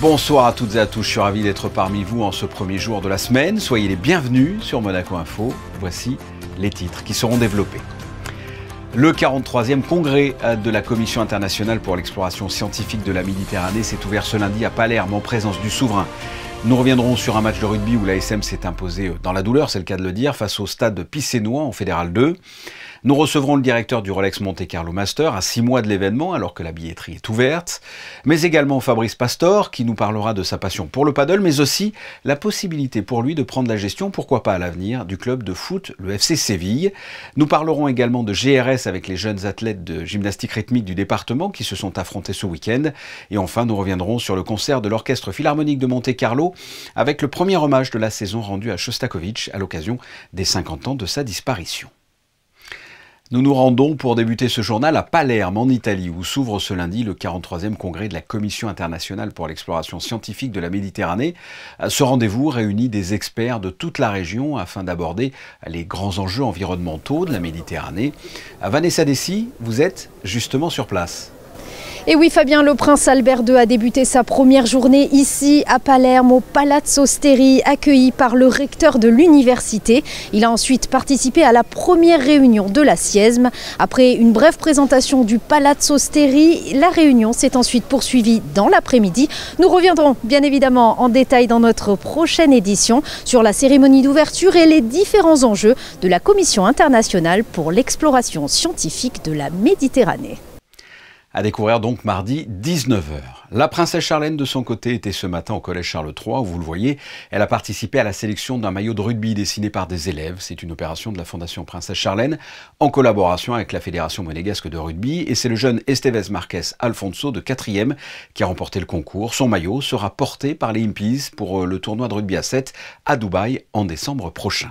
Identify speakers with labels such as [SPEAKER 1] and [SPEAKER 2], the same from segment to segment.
[SPEAKER 1] Bonsoir à toutes et à tous, je suis ravi d'être parmi vous en ce premier jour de la semaine. Soyez les bienvenus sur Monaco Info. Voici les titres qui seront développés. Le 43e congrès de la Commission internationale pour l'exploration scientifique de la Méditerranée s'est ouvert ce lundi à Palerme en présence du souverain. Nous reviendrons sur un match de rugby où l'ASM s'est imposé dans la douleur, c'est le cas de le dire, face au stade Picénois en Fédéral 2. Nous recevrons le directeur du Rolex Monte Carlo Master à 6 mois de l'événement alors que la billetterie est ouverte, mais également Fabrice Pastor qui nous parlera de sa passion pour le paddle, mais aussi la possibilité pour lui de prendre la gestion, pourquoi pas à l'avenir, du club de foot, le FC Séville. Nous parlerons également de GRS avec les jeunes athlètes de gymnastique rythmique du département qui se sont affrontés ce week-end. Et enfin, nous reviendrons sur le concert de l'Orchestre Philharmonique de Monte Carlo avec le premier hommage de la saison rendu à Shostakovich à l'occasion des 50 ans de sa disparition. Nous nous rendons pour débuter ce journal à Palerme, en Italie, où s'ouvre ce lundi le 43e congrès de la Commission internationale pour l'exploration scientifique de la Méditerranée. Ce rendez-vous réunit des experts de toute la région afin d'aborder les grands enjeux environnementaux de la Méditerranée. Vanessa Dessy, vous êtes justement sur place.
[SPEAKER 2] Et oui Fabien, le prince Albert II a débuté sa première journée ici à Palerme au Palazzo Steri, accueilli par le recteur de l'université. Il a ensuite participé à la première réunion de la SIESM. Après une brève présentation du Palazzo Steri, la réunion s'est ensuite poursuivie dans l'après-midi. Nous reviendrons bien évidemment en détail dans notre prochaine édition sur la cérémonie d'ouverture et les différents enjeux de la Commission internationale pour l'exploration scientifique de la Méditerranée.
[SPEAKER 1] À découvrir donc mardi 19h. La princesse Charlène de son côté était ce matin au collège Charles III où vous le voyez, elle a participé à la sélection d'un maillot de rugby dessiné par des élèves. C'est une opération de la Fondation Princesse Charlène en collaboration avec la Fédération monégasque de rugby et c'est le jeune Estevez Marques Alfonso de 4e qui a remporté le concours. Son maillot sera porté par les Impies pour le tournoi de rugby à 7 à Dubaï en décembre prochain.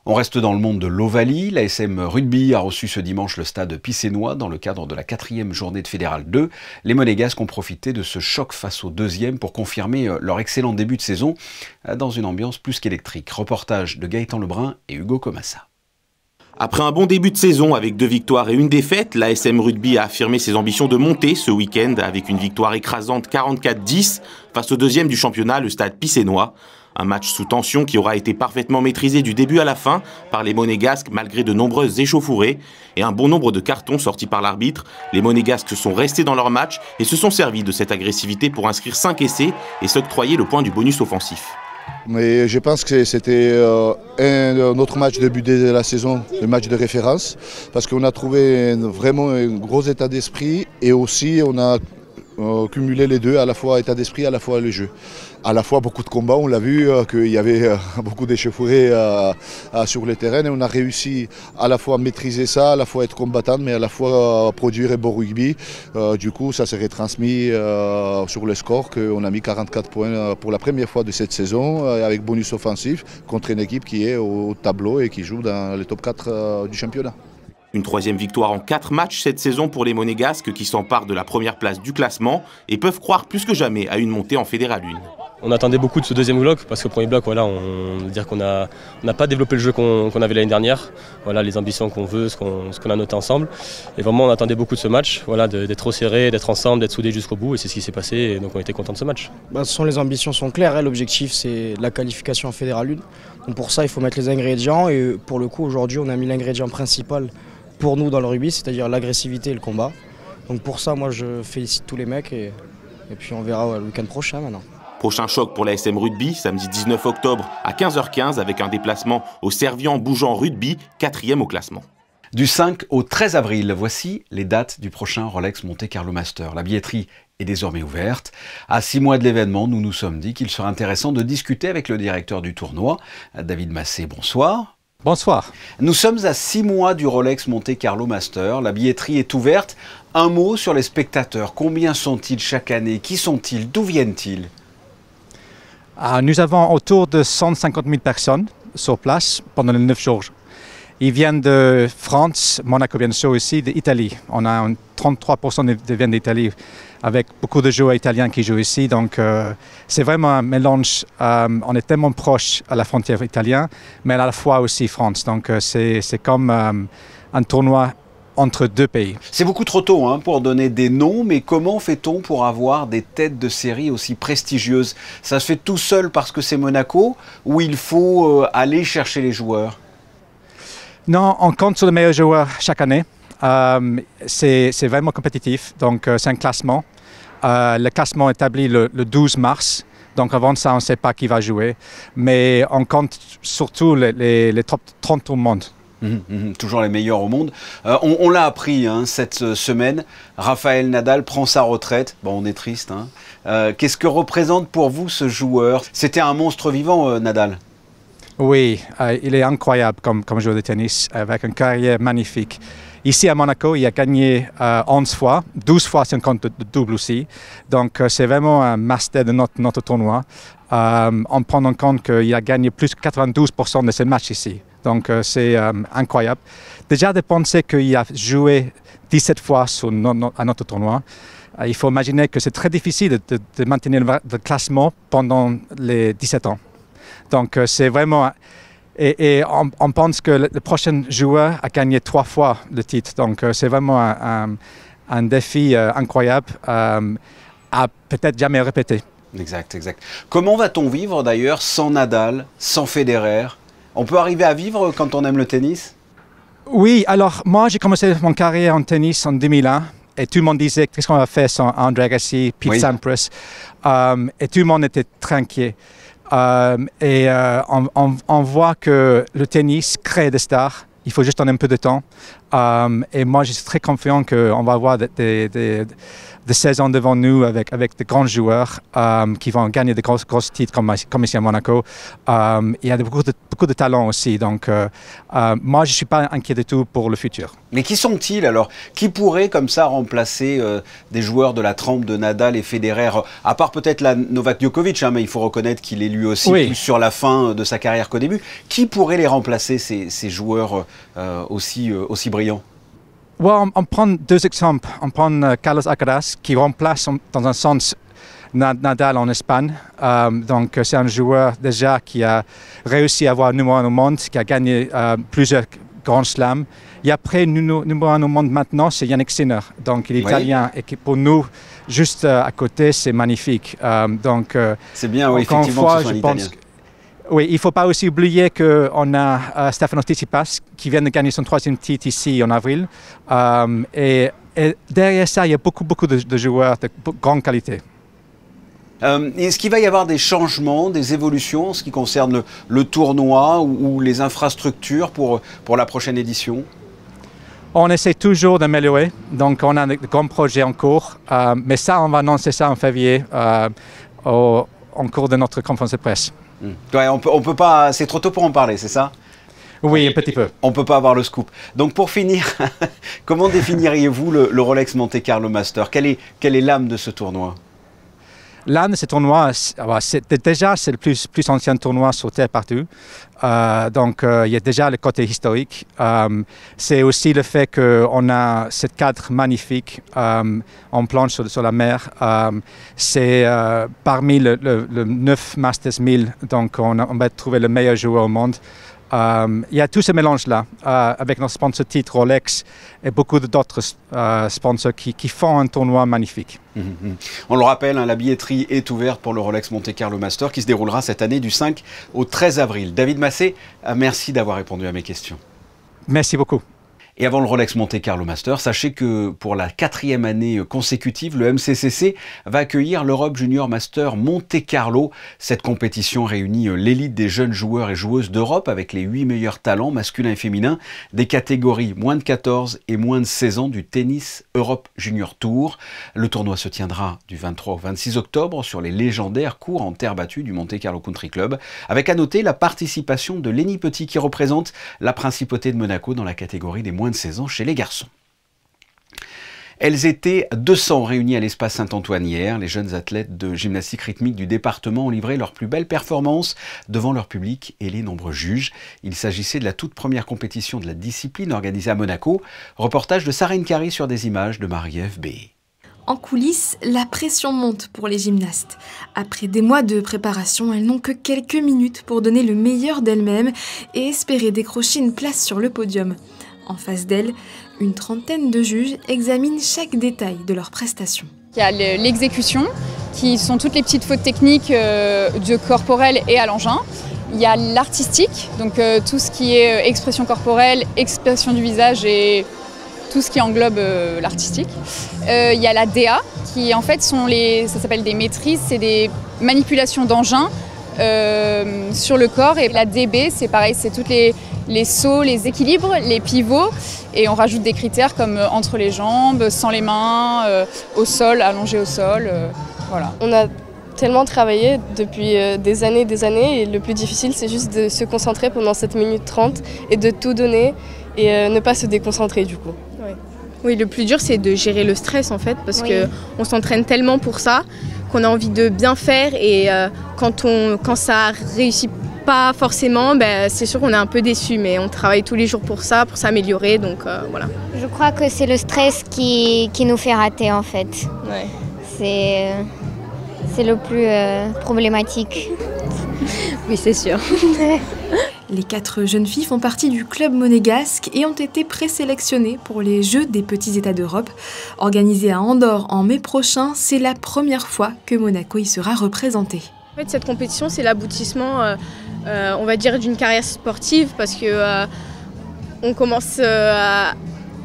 [SPEAKER 1] On reste dans le monde de l'Ovalie. L'ASM Rugby a reçu ce dimanche le stade Picénois dans le cadre de la 4e journée de Fédéral 2. Les Monégasques ont profité de ce choc face au 2e pour confirmer leur excellent début de saison dans une ambiance plus qu'électrique. Reportage de Gaëtan Lebrun et Hugo Comassa.
[SPEAKER 3] Après un bon début de saison avec 2 victoires et une défaite, l'ASM Rugby a affirmé ses ambitions de monter ce week-end avec une victoire écrasante 44-10 face au 2e du championnat, le stade Picénois. Un match sous tension qui aura été parfaitement maîtrisé du début à la fin par les Monégasques malgré de nombreuses échauffourées et un bon nombre de cartons sortis par l'arbitre. Les Monégasques sont restés dans leur match et se sont servis de cette agressivité pour inscrire 5 essais et s'octroyer le point du bonus offensif.
[SPEAKER 4] Mais je pense que c'était un autre match de début de la saison, le match de référence, parce qu'on a trouvé vraiment un gros état d'esprit et aussi on a cumulé les deux, à la fois état d'esprit, à la fois le jeu. À la fois beaucoup de combats, on l'a vu qu'il y avait beaucoup d'échauffourées sur le terrain et on a réussi à la fois maîtriser ça, à la fois être combattant, mais à la fois produire un bon rugby. Du coup, ça s'est retransmis sur le score qu'on a mis 44 points pour la première fois de cette saison avec bonus offensif contre une équipe qui est au tableau et qui joue dans le top 4 du championnat.
[SPEAKER 3] Une 3e victoire en 4 matchs cette saison pour les Monégasques qui s'emparent de la première place du classement et peuvent croire plus que jamais à une montée en Fédéral 1.
[SPEAKER 5] On attendait beaucoup de ce 2e bloc parce que le premier bloc, voilà, on veut dire qu'on n'a pas développé le jeu qu'on avait l'année dernière. Voilà, les ambitions qu'on veut, ce qu'on a noté ensemble. Et vraiment, on attendait beaucoup de ce match, voilà, d'être serré, d'être ensemble, d'être soudés jusqu'au bout. Et c'est ce qui s'est passé. Et donc on était contents de ce match.
[SPEAKER 6] Les ambitions sont claires. L'objectif, c'est la qualification en Fédéral 1. Donc pour ça, il faut mettre les ingrédients. Et pour le coup, aujourd'hui, on a mis l'ingrédient principal pour nous dans le rugby, c'est-à-dire l'agressivité et le combat. Donc pour ça, moi, je félicite tous les mecs. Et puis on verra le week-end prochain maintenant.
[SPEAKER 3] Prochain choc pour l'ASM Rugby, samedi 19 octobre à 15h15 avec un déplacement au Servian-Bougeant Rugby, 4e au classement.
[SPEAKER 1] Du 5 au 13 avril, voici les dates du prochain Rolex Monte Carlo Master. La billetterie est désormais ouverte. À 6 mois de l'événement, nous nous sommes dit qu'il serait intéressant de discuter avec le directeur du tournoi, David Massé. Bonsoir.
[SPEAKER 7] Bonsoir.
[SPEAKER 1] Nous sommes à 6 mois du Rolex Monte Carlo Master. La billetterie est ouverte. Un mot sur les spectateurs. Combien sont-ils chaque année? Qui sont-ils? D'où viennent-ils?
[SPEAKER 7] Nous avons autour de 150 000 personnes sur place pendant les 9 jours. Ils viennent de France, Monaco bien sûr aussi, d'Italie. On a 33% qui viennent d'Italie avec beaucoup de joueurs italiens qui jouent ici. Donc c'est vraiment un mélange. On est tellement proche à la frontière italienne, mais à la fois aussi France. Donc c'est comme un tournoi entre deux pays.
[SPEAKER 1] C'est beaucoup trop tôt hein, pour donner des noms, mais comment fait-on pour avoir des têtes de série aussi prestigieuses? Ça se fait tout seul parce que c'est Monaco, ou il faut aller chercher les joueurs?
[SPEAKER 7] Non, on compte sur les meilleurs joueurs chaque année. C'est vraiment compétitif, donc c'est un classement. Le classement est établi le 12 mars, donc avant ça on ne sait pas qui va jouer, mais on compte surtout les top 30 au monde.
[SPEAKER 1] Toujours les meilleurs au monde. On l'a appris hein, cette semaine, Rafael Nadal prend sa retraite. Bon, on est triste. Hein. Qu'est-ce que représente pour vous ce joueur? C'était un monstre vivant, Nadal.
[SPEAKER 7] Oui, il est incroyable comme joueur de tennis, avec une carrière magnifique. Ici à Monaco, il a gagné 11 fois, 12 fois si on compte de double aussi. Donc c'est vraiment un master de notre tournoi. En prenant en compte qu'il a gagné plus de 92% de ses matchs ici. Donc c'est incroyable. Déjà de penser qu'il a joué 17 fois à notre tournoi. Il faut imaginer que c'est très difficile de maintenir le classement pendant les 17 ans. Donc c'est vraiment... Et on pense que le prochain joueur a gagné 3 fois le titre. Donc c'est vraiment un défi incroyable à peut-être jamais répéter.
[SPEAKER 1] Exact, exact. Comment va-t-on vivre d'ailleurs sans Nadal, sans Federer? On peut arriver à vivre quand on aime le tennis?
[SPEAKER 7] Oui, alors moi j'ai commencé mon carrière en tennis en 2001. Et tout le monde disait qu'est-ce qu'on va faire sans Andre Agassi, Pete Sampras. Et tout le monde était très inquiet. On voit que le tennis crée des stars. Il faut juste donner un peu de temps. Et moi, je suis très confiant qu'on va avoir des saisons devant nous avec de grands joueurs qui vont gagner de gros titres comme ici à Monaco. Il y a beaucoup de talent aussi. Donc, moi, je ne suis pas inquiet du tout pour le futur.
[SPEAKER 1] Mais qui sont-ils alors? Qui pourrait comme ça remplacer des joueurs de la trempe de Nadal et Federer? À part peut-être Novak Djokovic, hein, mais il faut reconnaître qu'il est lui aussi plus sur la fin de sa carrière qu'au début. Qui pourrait les remplacer, ces joueurs aussi brillants?
[SPEAKER 7] Well, on prend 2 exemples. On prend Carlos Alcaraz qui remplace dans un sens Nadal en Espagne. Donc c'est un joueur déjà qui a réussi à avoir numéro 1 au monde, qui a gagné plusieurs grands slams. Et après, numéro 1 au monde maintenant, c'est Jannik Sinner. Donc il est italien et qui pour nous, juste à côté, c'est magnifique.
[SPEAKER 1] C'est bien, oui, effectivement, que ce soit un Italien.
[SPEAKER 7] Oui, il ne faut pas aussi oublier qu'on a Stefanos Tsitsipas qui vient de gagner son 3e titre ici en avril. Et derrière ça, il y a beaucoup de joueurs de grande qualité.
[SPEAKER 1] Est-ce qu'il va y avoir des changements, des évolutions en ce qui concerne le tournoi ou les infrastructures pour la prochaine édition?
[SPEAKER 7] On essaie toujours d'améliorer. Donc on a de grands projets en cours. Mais ça, on va annoncer ça en février en cours de notre conférence de presse.
[SPEAKER 1] Ouais, on peut pas, c'est trop tôt pour en parler, c'est ça?
[SPEAKER 7] Oui, un petit peu.
[SPEAKER 1] On ne peut pas avoir le scoop. Donc pour finir, comment définiriez-vous le Rolex Monte Carlo Master? Quelle est l'âme de ce tournoi?
[SPEAKER 7] L'âme de ce tournoi, c'est le plus ancien tournoi sur Terre partout. Donc il y a déjà le côté historique. C'est aussi le fait qu'on a ce cadre magnifique en planche sur la mer. C'est parmi le 9 Masters 1000, donc on va trouver le meilleur joueur au monde. Il y a tout ce mélange-là avec notre sponsor titre Rolex et beaucoup d'autres sponsors qui font un tournoi magnifique.
[SPEAKER 1] On le rappelle, hein, la billetterie est ouverte pour le Rolex Monte Carlo Master qui se déroulera cette année du 5 au 13 avril. David Massé, merci d'avoir répondu à mes questions.
[SPEAKER 7] Merci beaucoup.
[SPEAKER 1] Et avant le Rolex Monte Carlo Master, sachez que pour la 4e année consécutive, le MCCC va accueillir l'Europe Junior Master Monte Carlo. Cette compétition réunit l'élite des jeunes joueurs et joueuses d'Europe avec les 8 meilleurs talents masculins et féminins des catégories moins de 14 et moins de 16 ans du tennis Europe Junior Tour. Le tournoi se tiendra du 23 au 26 octobre sur les légendaires cours en terre battue du Monte Carlo Country Club, avec à noter la participation de Lenny Petit qui représente la principauté de Monaco dans la catégorie des moins de 16 ans chez les garçons. Elles étaient 200 réunies à l'espace Saint-Antoine hier. Les jeunes athlètes de gymnastique rythmique du département ont livré leurs plus belles performances devant leur public et les nombreux juges. Il s'agissait de la toute première compétition de la discipline organisée à Monaco. Reportage de Sarine Carry sur des images de Marie-Ève B.
[SPEAKER 8] En coulisses, la pression monte pour les gymnastes. Après des mois de préparation, elles n'ont que quelques minutes pour donner le meilleur d'elles-mêmes et espérer décrocher une place sur le podium. En face d'elle, une trentaine de juges examinent chaque détail de leurs prestations.
[SPEAKER 9] Il y a l'exécution, qui sont toutes les petites fautes techniques de corporel et à l'engin. Il y a l'artistique, donc tout ce qui est expression corporelle, expression du visage et tout ce qui englobe l'artistique. Il y a la DA, qui en fait ça s'appelle des maîtrises, c'est des manipulations d'engins sur le corps. Et la DB, c'est pareil, c'est toutes les sauts, les équilibres, les pivots. Et on rajoute des critères comme entre les jambes, sans les mains, au sol, allongé au sol. Voilà.
[SPEAKER 10] On a tellement travaillé depuis des années et le plus difficile c'est juste de se concentrer pendant 7 minutes 30 et de tout donner et ne pas se déconcentrer du coup.
[SPEAKER 11] Oui, le plus dur c'est de gérer le stress en fait parce qu'on s'entraîne tellement pour ça qu'on a envie de bien faire et quand ça réussit pas forcément, c'est sûr qu'on est un peu déçu mais on travaille tous les jours pour ça, pour s'améliorer donc voilà.
[SPEAKER 12] Je crois que c'est le stress qui nous fait rater en fait.
[SPEAKER 11] Ouais.
[SPEAKER 12] C'est le plus problématique.
[SPEAKER 11] Oui, c'est sûr.
[SPEAKER 8] Les 4 jeunes filles font partie du club monégasque et ont été présélectionnées pour les Jeux des petits États d'Europe. Organisés à Andorre en mai prochain, c'est la première fois que Monaco y sera représenté.
[SPEAKER 11] En fait, cette compétition, c'est l'aboutissement, on va dire, d'une carrière sportive parce que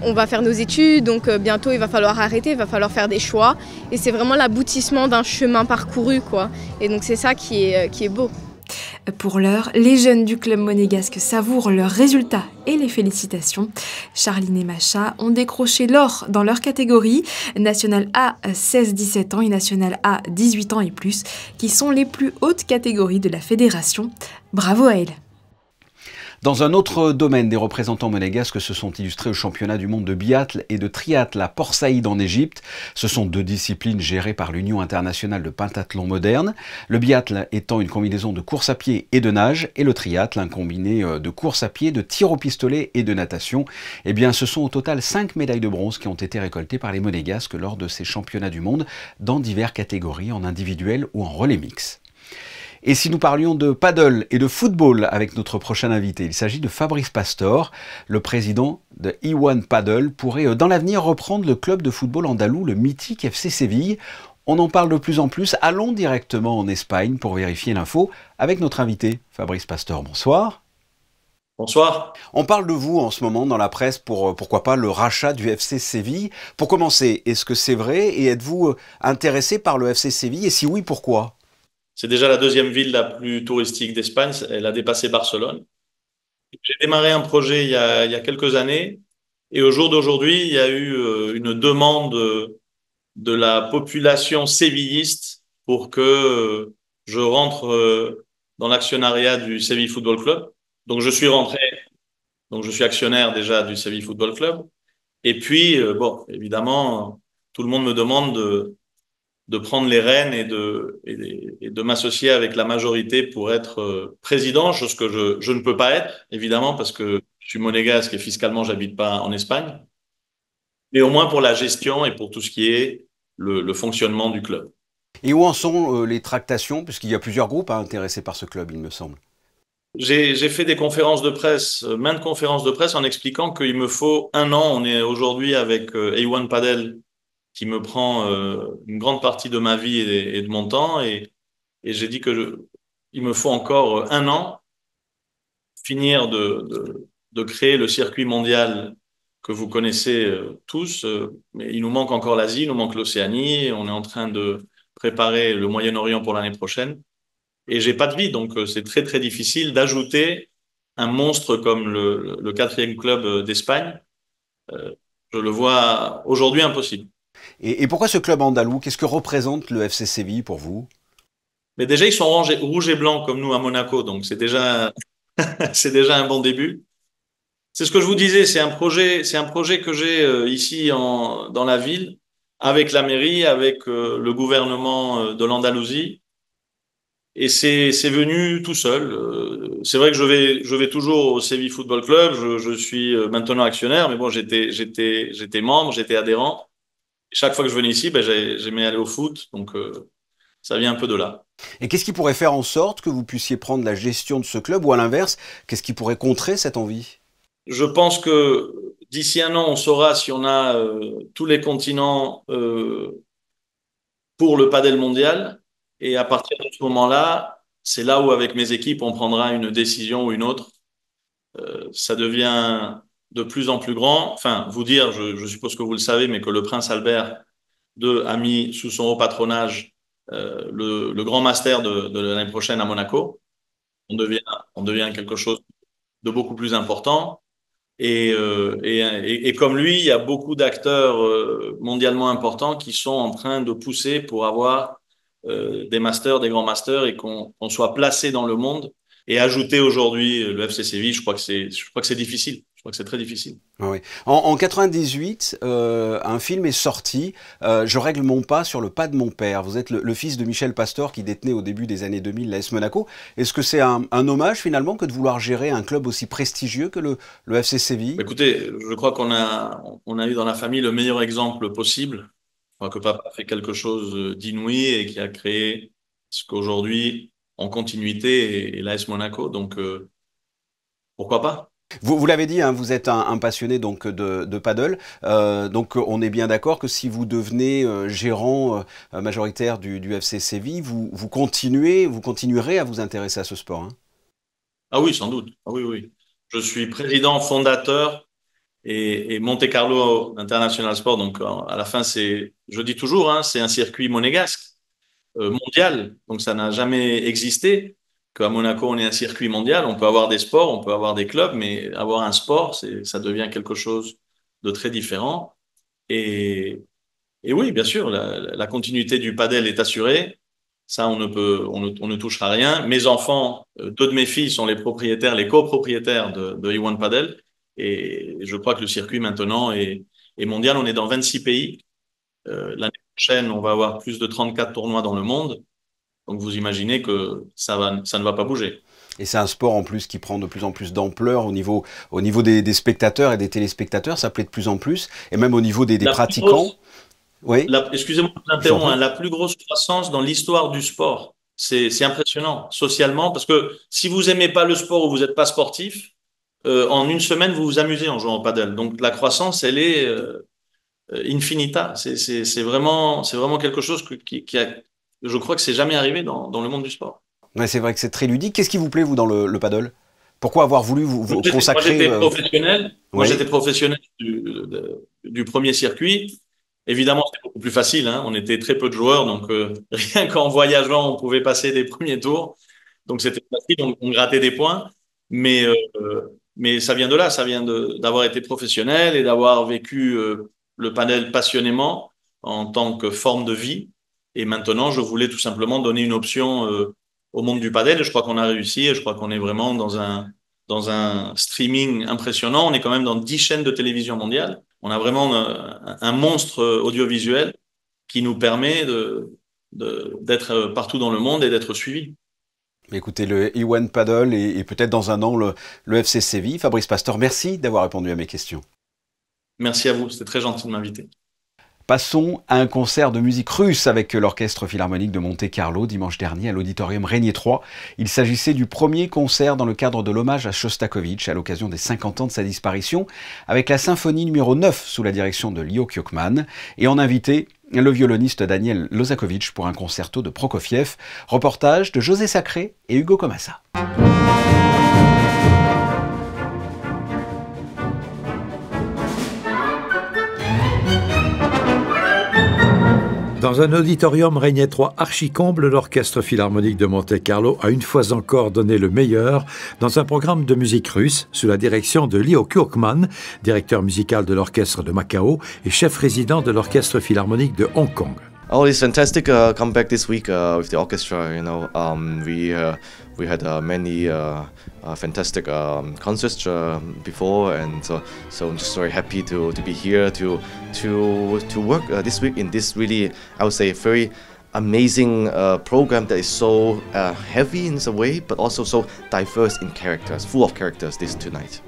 [SPEAKER 11] on va faire nos études, donc bientôt il va falloir arrêter, il va falloir faire des choix. Et c'est vraiment l'aboutissement d'un chemin parcouru, quoi. Et donc c'est ça qui est beau.
[SPEAKER 8] Pour l'heure, les jeunes du club monégasque savourent leurs résultats et les félicitations. Charline et Macha ont décroché l'or dans leur catégorie, National A 16-17 ans et National A 18 ans et plus, qui sont les plus hautes catégories de la fédération. Bravo à elles.
[SPEAKER 1] Dans un autre domaine, des représentants monégasques se sont illustrés au championnat du monde de biathlon et de triathlon à Port Saïd en Égypte. Ce sont 2 disciplines gérées par l'Union internationale de pentathlon moderne. Le biathlon étant une combinaison de course à pied et de nage, et le triathlon un combiné de course à pied, de tir au pistolet et de natation. Eh bien, ce sont au total 5 médailles de bronze qui ont été récoltées par les monégasques lors de ces championnats du monde dans diverses catégories, en individuel ou en relais mix. Et si nous parlions de paddle et de football avec notre prochain invité, il s'agit de Fabrice Pastor, le président de E1 Paddle, pourrait dans l'avenir reprendre le club de football andalou, le mythique FC Séville. On en parle de plus en plus, allons directement en Espagne pour vérifier l'info avec notre invité, Fabrice Pastor. Bonsoir.
[SPEAKER 13] Bonsoir.
[SPEAKER 1] On parle de vous en ce moment dans la presse pour, pourquoi pas, le rachat du FC Séville. Pour commencer, est-ce que c'est vrai et êtes-vous intéressé par le FC Séville et si oui, pourquoi ?
[SPEAKER 13] C'est déjà la 2e ville la plus touristique d'Espagne. Elle a dépassé Barcelone. J'ai démarré un projet il y a quelques années et au jour d'aujourd'hui, il y a eu une demande de la population sévilliste pour que je rentre dans l'actionnariat du Séville Football Club. Donc, je suis rentré. Donc, je suis actionnaire déjà du Séville Football Club. Et puis, bon, évidemment, tout le monde me demande de prendre les rênes et de m'associer avec la majorité pour être président, chose que je ne peux pas être, évidemment, parce que je suis monégasque et fiscalement, j'habite pas en Espagne. Mais au moins pour la gestion et pour tout ce qui est le fonctionnement du club.
[SPEAKER 1] Et où en sont les tractations, puisqu'il y a plusieurs groupes intéressés par ce club, il me semble.
[SPEAKER 13] J'ai fait des conférences de presse, maintes conférences de presse en expliquant qu'il me faut 1 an. On est aujourd'hui avec A1 Padel qui me prend une grande partie de ma vie et de mon temps. Et j'ai dit il me faut encore 1 an, finir de créer le circuit mondial que vous connaissez tous. Mais il nous manque encore l'Asie, il nous manque l'Océanie. On est en train de préparer le Moyen-Orient pour l'année prochaine. Et j'ai pas de vie, donc c'est très très difficile d'ajouter un monstre comme le 4e club d'Espagne. Je le vois aujourd'hui impossible.
[SPEAKER 1] Et pourquoi ce club andalou? Qu'est-ce que représente le FC Séville pour vous?
[SPEAKER 13] Mais déjà, ils sont rouge et blanc comme nous à Monaco, donc c'est déjà un bon début. C'est ce que je vous disais, c'est un projet que j'ai ici dans la ville, avec la mairie, avec le gouvernement de l'Andalousie. Et c'est venu tout seul. C'est vrai que je vais toujours au Séville Football Club. Je suis maintenant actionnaire, mais bon, j'étais membre, j'étais adhérent. Et chaque fois que je venais ici, j'aimais aller au foot, donc ça vient un peu de là.
[SPEAKER 1] Et qu'est-ce qui pourrait faire en sorte que vous puissiez prendre la gestion de ce club, ou à l'inverse, qu'est-ce qui pourrait contrer cette envie?
[SPEAKER 13] Je pense que d'ici un an, on saura si on a tous les continents pour le padel mondial. Et à partir de ce moment-là, c'est là où, avec mes équipes, on prendra une décision ou une autre. Ça devient de plus en plus grand. Enfin, vous dire, je suppose que vous le savez, mais que le prince Albert II a mis sous son haut patronage le grand master de l'année prochaine à Monaco. On devient quelque chose de beaucoup plus important. Et comme lui, il y a beaucoup d'acteurs mondialement importants qui sont en train de pousser pour avoir des masters, des grands masters, et qu'on soit placé dans le monde. Et ajouter aujourd'hui le FC Séville, je crois que c'est difficile. Je crois que c'est très difficile.
[SPEAKER 1] Oui. En 98, un film est sorti, Je règle mon pas sur le pas de mon père. Vous êtes le fils de Michel Pastor qui détenait au début des années 2000 l'AS Monaco. Est-ce que c'est un hommage finalement que de vouloir gérer un club aussi prestigieux que le FC Séville?
[SPEAKER 13] Écoutez, je crois qu'on a eu dans la famille le meilleur exemple possible. Je crois que papa a fait quelque chose d'inouï et qui a créé ce qu'aujourd'hui, en continuité, est l'AS Monaco. Donc, pourquoi pas?
[SPEAKER 1] Vous l'avez dit, hein, vous êtes un passionné donc de paddle. Donc on est bien d'accord que si vous devenez gérant majoritaire du FC Séville, vous continuerez à vous intéresser à ce sport. Hein.
[SPEAKER 13] Ah oui, sans doute. Ah oui, oui. Je suis président fondateur et Monte Carlo International Sport. Donc à la fin, je dis toujours, hein, c'est un circuit monégasque mondial. Donc ça n'a jamais existé. Qu'à Monaco, on est un circuit mondial, on peut avoir des sports, on peut avoir des clubs, mais avoir un sport, ça devient quelque chose de très différent. Et oui, bien sûr, la continuité du padel est assurée. Ça, on ne touchera rien. Mes enfants, deux de mes filles sont les copropriétaires de E1 Padel. Et je crois que le circuit maintenant est mondial. On est dans 26 pays. L'année prochaine, on va avoir plus de 34 tournois dans le monde. Donc vous imaginez que ça ne va pas bouger.
[SPEAKER 1] Et c'est un sport en plus qui prend de plus en plus d'ampleur au niveau des spectateurs et des téléspectateurs, ça plaît de plus en plus, et même au niveau des pratiquants. Oui.
[SPEAKER 13] Excusez-moi de t'interrompre, hein, la plus grosse croissance dans l'histoire du sport. C'est impressionnant, socialement, parce que si vous aimez pas le sport ou vous n'êtes pas sportif, en une semaine, vous vous amusez en jouant au padel. Donc la croissance, elle est infinita. C'est vraiment quelque chose qui a... Je crois que c'est jamais arrivé dans le monde du sport.
[SPEAKER 1] Ouais, c'est vrai que c'est très ludique. Qu'est-ce qui vous plaît, vous, dans le paddle? Pourquoi avoir voulu vous consacrer?
[SPEAKER 13] Moi, j'étais professionnel du premier circuit. Évidemment, c'était beaucoup plus facile. Hein. On était très peu de joueurs, donc rien qu'en voyageant, on pouvait passer des premiers tours. Donc, c'était facile, on grattait des points. Mais ça vient de là, ça vient d'avoir été professionnel et d'avoir vécu le paddle passionnément en tant que forme de vie. Et maintenant, je voulais tout simplement donner une option au monde du padel. Et je crois qu'on a réussi. Et je crois qu'on est vraiment dans un streaming impressionnant. On est quand même dans 10 chaînes de télévision mondiale. On a vraiment un monstre audiovisuel qui nous permet d'être partout dans le monde et d'être suivis.
[SPEAKER 1] Écoutez, le E1 Paddle et peut-être dans un an le FC Séville. Fabrice Pastor, merci d'avoir répondu à mes questions.
[SPEAKER 13] Merci à vous. C'était très gentil de m'inviter.
[SPEAKER 1] Passons à un concert de musique russe avec l'Orchestre Philharmonique de Monte Carlo dimanche dernier à l'Auditorium Régnier 3. Il s'agissait du premier concert dans le cadre de l'hommage à Shostakovich à l'occasion des 50 ans de sa disparition avec la symphonie numéro 9 sous la direction de Leo Kiokman et en invité le violoniste Daniel Lozakovitch pour un concerto de Prokofiev. Reportage de José Sacré et Hugo Comassa.
[SPEAKER 14] Dans un auditorium Régnier 3 archi-comble, l'Orchestre Philharmonique de Monte Carlo a une fois encore donné le meilleur dans un programme de musique russe sous la direction de Leo Kiokman, directeur musical de l'Orchestre de Macao et chef résident de l'Orchestre Philharmonique de Hong Kong.
[SPEAKER 15] Oh, it's fantastic comeback this week with the orchestra. You know, we had many fantastic concerts before, and so I'm just very happy to be here to work this week in this really, I would say, very amazing program that is so heavy in some way, but also so diverse in characters, full of characters this tonight.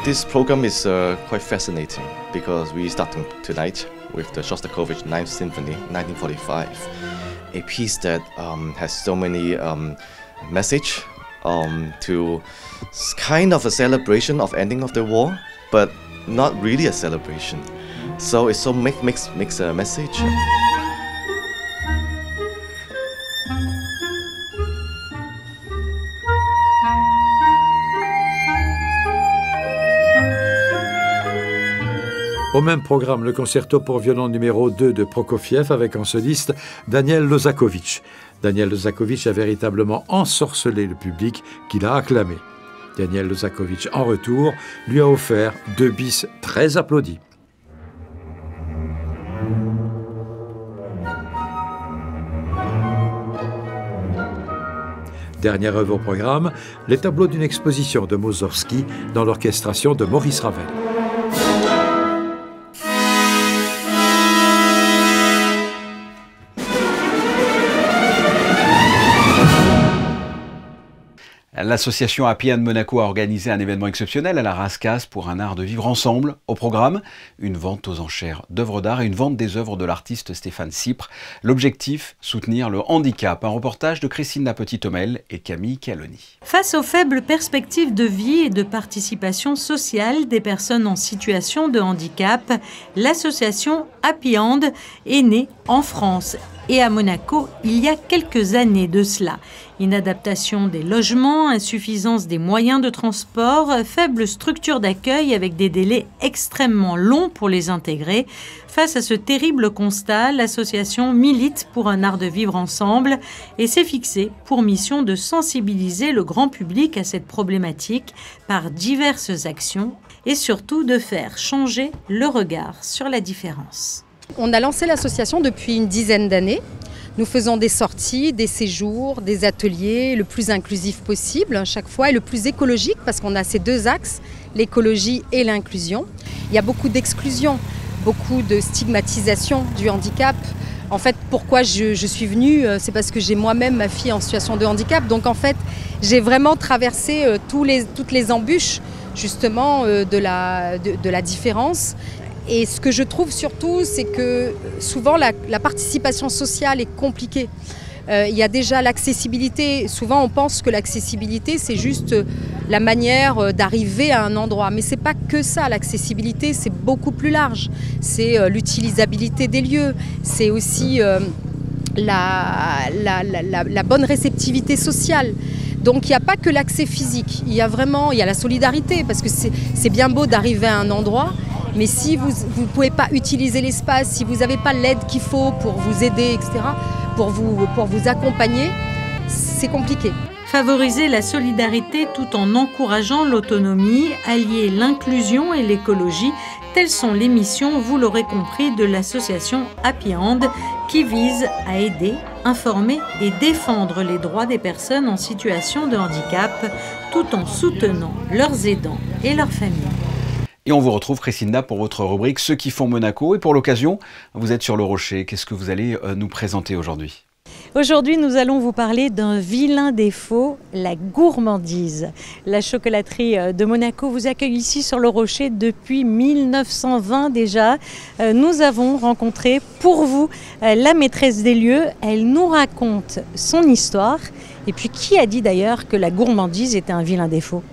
[SPEAKER 15] This program is quite fascinating because we starting tonight with the Shostakovich Ninth Symphony, 1945, a piece that has so many message to kind of a celebration of ending of the war, but not really a celebration. So it's so makes a message.
[SPEAKER 14] Au même programme, le concerto pour violon numéro 2 de Prokofiev avec en soliste Daniel Lozakovitch. Daniel Lozakovitch a véritablement ensorcelé le public qui l'a acclamé. Daniel Lozakovitch, en retour, lui a offert 2 bis très applaudis. Dernière œuvre au programme, les tableaux d'une exposition de Mussorgsky dans l'orchestration de Maurice Ravel.
[SPEAKER 1] L'association Happy End Monaco a organisé un événement exceptionnel à la Rascasse pour un art de vivre ensemble. Au programme, une vente aux enchères d'œuvres d'art et une vente des œuvres de l'artiste Stéphane Cypre. L'objectif, soutenir le handicap. Un reportage de Christine Petit-Homel et Camille Caloni.
[SPEAKER 16] Face aux faibles perspectives de vie et de participation sociale des personnes en situation de handicap, l'association Happy End est née en France et à Monaco il y a quelques années de cela. Inadaptation des logements, insuffisance des moyens de transport, faible structure d'accueil avec des délais extrêmement longs pour les intégrer. Face à ce terrible constat, l'association milite pour un art de vivre ensemble et s'est fixée pour mission de sensibiliser le grand public à cette problématique par diverses actions et surtout de faire changer le regard sur la différence.
[SPEAKER 2] On a lancé l'association depuis une dizaine d'années. Nous faisons des sorties, des séjours, des ateliers, le plus inclusif possible chaque fois et le plus écologique parce qu'on a ces 2 axes, l'écologie et l'inclusion. Il y a beaucoup d'exclusion, beaucoup de stigmatisation du handicap. En fait, pourquoi je suis venue, c'est parce que j'ai moi-même ma fille en situation de handicap. Donc en fait, j'ai vraiment traversé toutes les embûches justement de la différence. Et ce que je trouve surtout, c'est que souvent la participation sociale est compliquée. Il y a déjà l'accessibilité. Souvent, on pense que l'accessibilité, c'est juste la manière d'arriver à un endroit. Mais ce n'est pas que ça, l'accessibilité, c'est beaucoup plus large. C'est l'utilisabilité des lieux. C'est aussi la bonne réceptivité sociale. Donc il n'y a pas que l'accès physique. Il y a la solidarité, parce que c'est bien beau d'arriver à un endroit, mais si vous ne pouvez pas utiliser l'espace, si vous n'avez pas l'aide qu'il faut pour vous aider, etc., pour vous accompagner, c'est compliqué.
[SPEAKER 16] Favoriser la solidarité tout en encourageant l'autonomie, allier l'inclusion et l'écologie, telles sont les missions, vous l'aurez compris, de l'association Happy End qui vise à aider, informer et défendre les droits des personnes en situation de handicap tout en soutenant leurs aidants et leurs familles.
[SPEAKER 1] Et on vous retrouve, Christina, pour votre rubrique « Ceux qui font Monaco ». Et pour l'occasion, vous êtes sur le Rocher. Qu'est-ce que vous allez nous présenter aujourd'hui ?
[SPEAKER 16] Aujourd'hui, nous allons vous parler d'un vilain défaut, la gourmandise. La chocolaterie de Monaco vous accueille ici sur le Rocher depuis 1920 déjà. Nous avons rencontré pour vous la maîtresse des lieux. Elle nous raconte son histoire. Et puis, qui a dit d'ailleurs que la gourmandise était un vilain défaut ?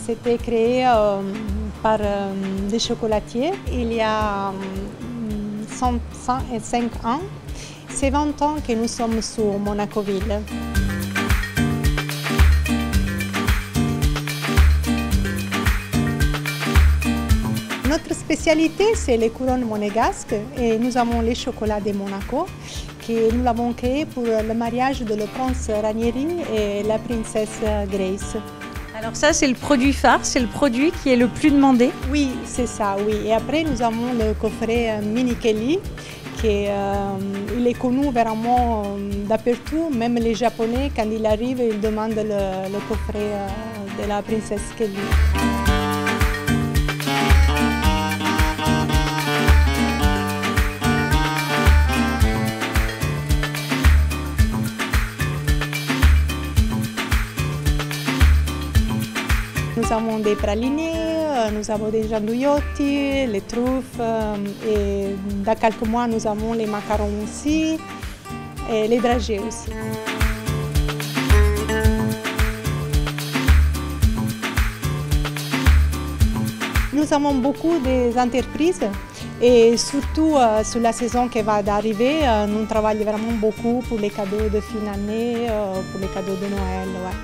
[SPEAKER 17] C'était créé par des chocolatiers il y a 105 ans. C'est 20 ans que nous sommes sur Monaco-Ville. Notre spécialité, c'est les couronnes monégasques et nous avons les chocolats de Monaco que nous l'avons créé pour le mariage de le prince Ranieri et la princesse Grace.
[SPEAKER 16] Alors ça, c'est le produit phare, c'est le produit qui est le plus demandé?
[SPEAKER 17] Oui, c'est ça, oui. Et après, nous avons le coffret Mini Kelly, qui il est connu vraiment d'aperçu. Même les Japonais, quand il arrive, ils demandent le coffret de la princesse Kelly. nous avons des pralinés, nous avons des gianduiotti, les truffes, et dans quelques mois, nous avons les macarons aussi, et les dragées aussi. Nous avons beaucoup d'entreprises et surtout sur la saison qui va d'arriver, nous travaillons vraiment beaucoup pour les cadeaux de fin d'année, pour les cadeaux de Noël. Ouais.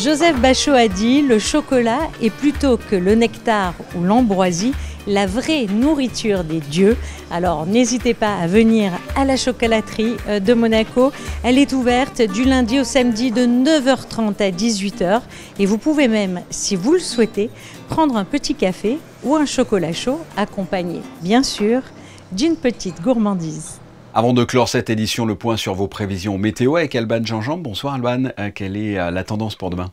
[SPEAKER 16] Joseph Bachot a dit « Le chocolat est plutôt que le nectar ou l'ambroisie, la vraie nourriture des dieux ». Alors n'hésitez pas à venir à la chocolaterie de Monaco. Elle est ouverte du lundi au samedi de 9h30 à 18h. Et vous pouvez même, si vous le souhaitez, prendre un petit café ou un chocolat chaud accompagné, bien sûr, d'une petite gourmandise.
[SPEAKER 1] Avant de clore cette édition, le point sur vos prévisions météo avec Alban Jean-Jean. Bonsoir Alban, quelle est la tendance pour demain ?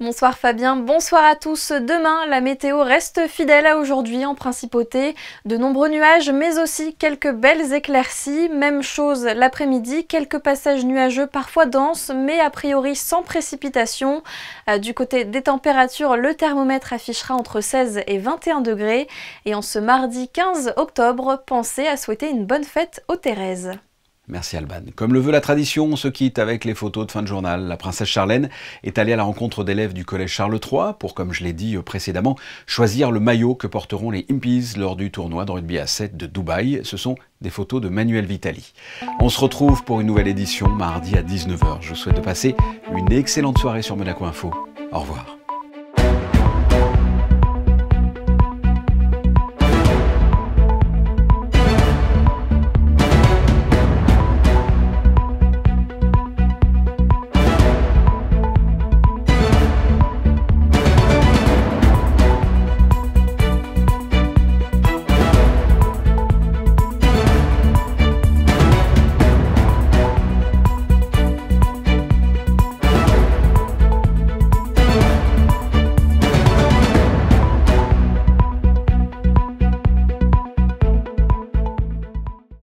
[SPEAKER 18] Bonsoir Fabien, bonsoir à tous. Demain, la météo reste fidèle à aujourd'hui en principauté. De nombreux nuages, mais aussi quelques belles éclaircies. Même chose l'après-midi, quelques passages nuageux, parfois denses, mais a priori sans précipitation. Du côté des températures, le thermomètre affichera entre 16 et 21 degrés. Et en ce mardi 15 octobre, pensez à souhaiter une bonne fête aux Thérèses.
[SPEAKER 1] Merci Alban. Comme le veut la tradition, on se quitte avec les photos de fin de journal. La princesse Charlène est allée à la rencontre d'élèves du collège Charles III pour, comme je l'ai dit précédemment, choisir le maillot que porteront les Impies lors du tournoi de rugby à 7 de Dubaï. Ce sont des photos de Manuel Vitali. On se retrouve pour une nouvelle édition mardi à 19h. Je vous souhaite de passer une excellente soirée sur Monaco Info. Au revoir.